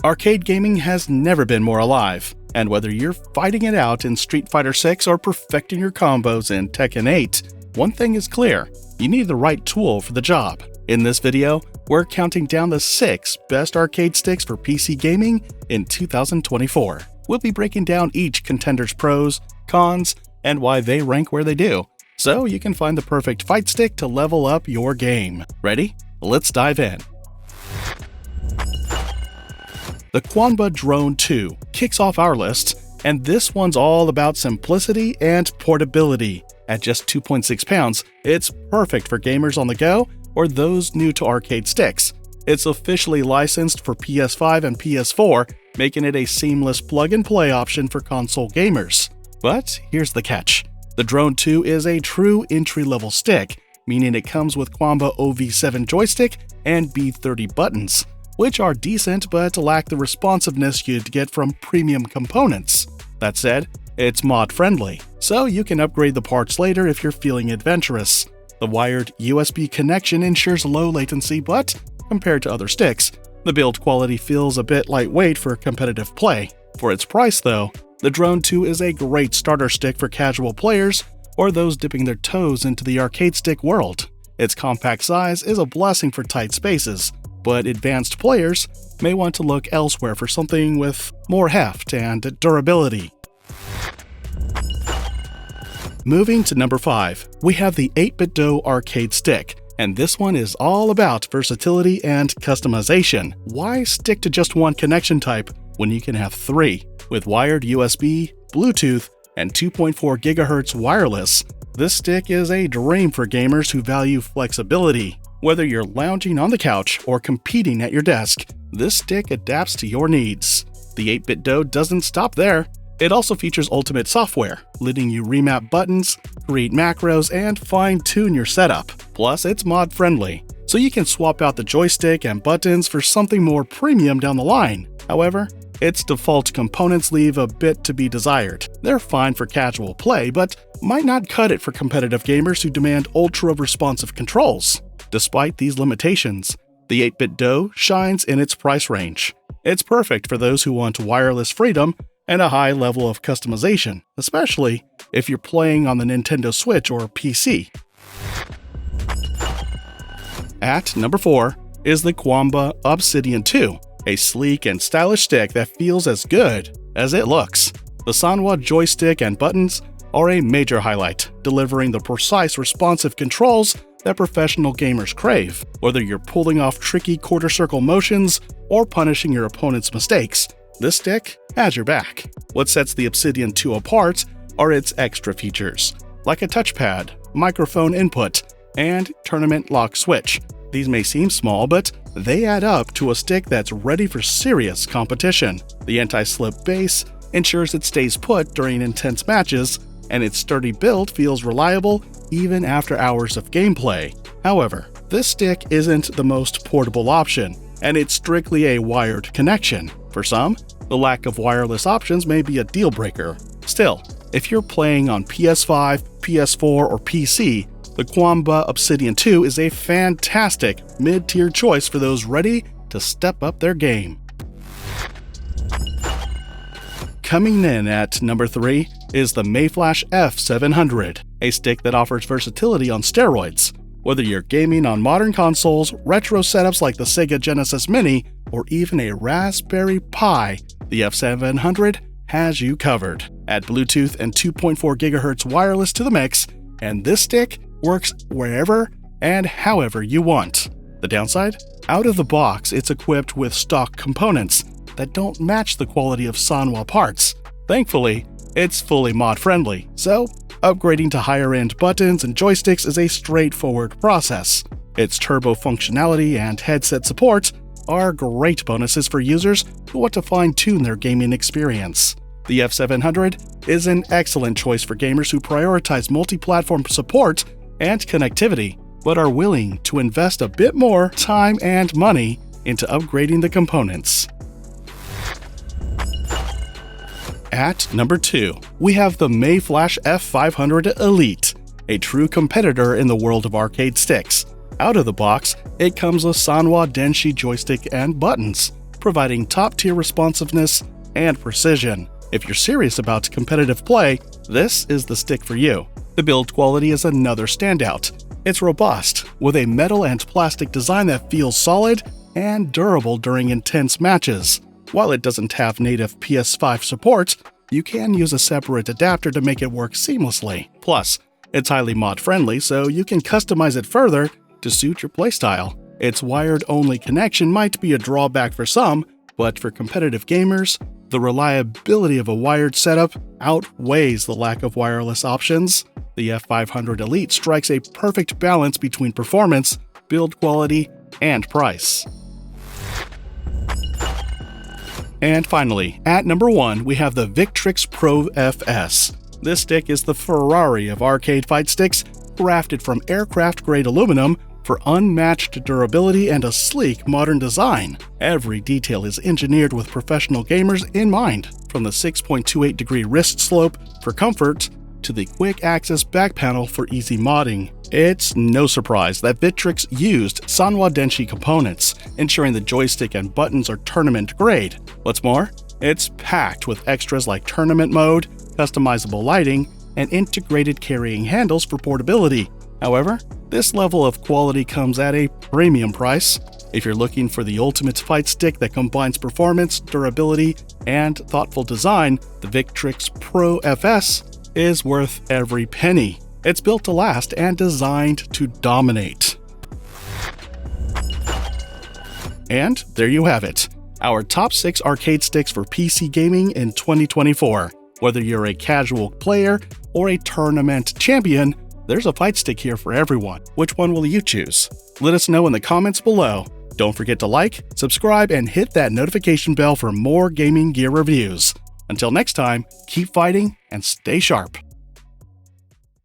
Arcade gaming has never been more alive, and whether you're fighting it out in Street Fighter 6 or perfecting your combos in Tekken 8, one thing is clear: you need the right tool for the job. In this video, we're counting down the 6 best arcade sticks for PC gaming in 2024. We'll be breaking down each contender's pros, cons, and why they rank where they do, so you can find the perfect fight stick to level up your game. Ready? Let's dive in. The Qanba Drone 2 kicks off our list, and this one's all about simplicity and portability. At just 2.6 pounds, it's perfect for gamers on the go or those new to arcade sticks. It's officially licensed for PS5 and PS4, making it a seamless plug-and-play option for console gamers. But here's the catch. The Drone 2 is a true entry-level stick, meaning it comes with Qanba OV7 joystick and B30 buttons, which are decent but lack the responsiveness you'd get from premium components. That said, it's mod-friendly, so you can upgrade the parts later if you're feeling adventurous. The wired USB connection ensures low latency, but compared to other sticks, the build quality feels a bit lightweight for competitive play. For its price though, the Drone 2 is a great starter stick for casual players or those dipping their toes into the arcade stick world. Its compact size is a blessing for tight spaces, but advanced players may want to look elsewhere for something with more heft and durability. Moving to number 5, we have the 8BitDo arcade stick, and this one is all about versatility and customization. Why stick to just one connection type when you can have 3? With wired USB, Bluetooth, and 2.4 GHz wireless, this stick is a dream for gamers who value flexibility. Whether you're lounging on the couch or competing at your desk, this stick adapts to your needs. The 8BitDo doesn't stop there. It also features ultimate software, letting you remap buttons, create macros, and fine-tune your setup. Plus, it's mod-friendly, so you can swap out the joystick and buttons for something more premium down the line. However, its default components leave a bit to be desired. They're fine for casual play, but might not cut it for competitive gamers who demand ultra-responsive controls. Despite these limitations, the 8BitDo shines in its price range. It's perfect for those who want wireless freedom and a high level of customization, especially if you're playing on the Nintendo Switch or PC. At number 4 is the Qanba Obsidian 2, a sleek and stylish stick that feels as good as it looks. The Sanwa joystick and buttons are a major highlight, delivering the precise, responsive controls that professional gamers crave. Whether you're pulling off tricky quarter-circle motions or punishing your opponent's mistakes, this stick has your back. What sets the Obsidian 2 apart are its extra features, like a touchpad, microphone input, and tournament lock switch. These may seem small, but they add up to a stick that's ready for serious competition. The anti-slip base ensures it stays put during intense matches, and its sturdy build feels reliable even after hours of gameplay. However, this stick isn't the most portable option, and it's strictly a wired connection. For some, the lack of wireless options may be a deal breaker. Still, if you're playing on PS5, PS4, or PC, the Qanba Obsidian 2 is a fantastic mid-tier choice for those ready to step up their game. Coming in at number 3 is the Mayflash F700, a stick that offers versatility on steroids. Whether you're gaming on modern consoles, retro setups like the Sega Genesis Mini, or even a Raspberry Pi, the F700 has you covered. Add Bluetooth and 2.4 GHz wireless to the mix, and this stick works wherever and however you want. The downside? Out of the box, it's equipped with stock components that don't match the quality of Sanwa parts. Thankfully, it's fully mod-friendly, so upgrading to higher-end buttons and joysticks is a straightforward process. Its turbo functionality and headset support are great bonuses for users who want to fine-tune their gaming experience. The F700 is an excellent choice for gamers who prioritize multi-platform support and connectivity, but are willing to invest a bit more time and money into upgrading the components. At number 2, we have the Mayflash F500 Elite, a true competitor in the world of arcade sticks. Out of the box, it comes with Sanwa Denshi joystick and buttons, providing top-tier responsiveness and precision. If you're serious about competitive play, this is the stick for you. The build quality is another standout. It's robust, with a metal and plastic design that feels solid and durable during intense matches. While it doesn't have native PS5 support, you can use a separate adapter to make it work seamlessly. Plus, it's highly mod-friendly, so you can customize it further to suit your playstyle. Its wired-only connection might be a drawback for some, but for competitive gamers, the reliability of a wired setup outweighs the lack of wireless options. The F500 Elite strikes a perfect balance between performance, build quality, and price. And finally, at number 1, we have the Victrix Pro FS. This stick is the Ferrari of arcade fight sticks, crafted from aircraft-grade aluminum for unmatched durability and a sleek modern design. Every detail is engineered with professional gamers in mind, from the 6.28-degree wrist slope for comfort to the quick-access back panel for easy modding. It's no surprise that Victrix used Qanba Denshi components, ensuring the joystick and buttons are tournament-grade. What's more, it's packed with extras like tournament mode, customizable lighting, and integrated carrying handles for portability. However, this level of quality comes at a premium price. If you're looking for the ultimate fight stick that combines performance, durability, and thoughtful design, the Victrix Pro FS is worth every penny. It's built to last and designed to dominate. And there you have it, our top 6 arcade sticks for PC gaming in 2024. Whether you're a casual player or a tournament champion, there's a fight stick here for everyone. Which one will you choose? Let us know in the comments below. Don't forget to like, subscribe, and hit that notification bell for more gaming gear reviews. Until next time, keep fighting and stay sharp.